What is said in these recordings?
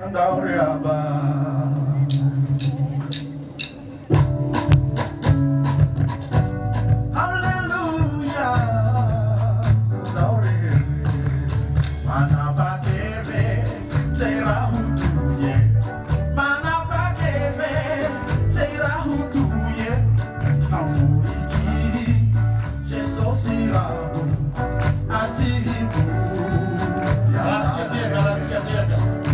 Andaure aba. Hallelujah. Andaure mana pakebe seira hutuye. Mana pakebe seira hutuye. Hauriki Jesus sirabu atibu. Grazie a Dio.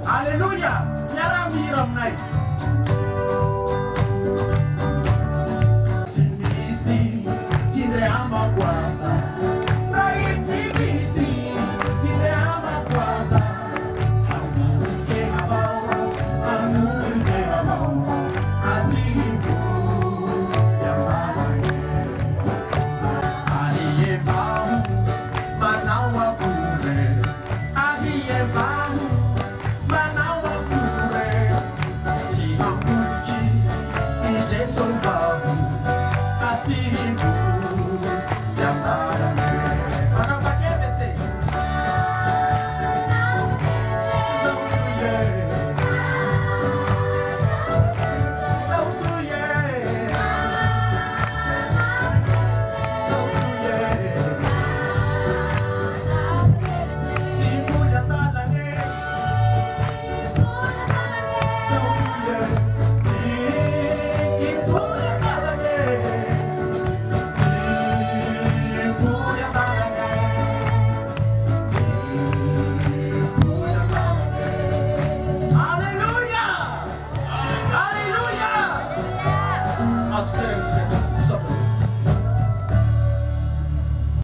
Haleluya, nyaram hiram naik. Simisi, kine ama kwaza. Right simisi, kine ama kwaza. Amuke abao, atibu ya mawange. Aliye vahu, manawa kure. Aliye vahu. Salvado, a ti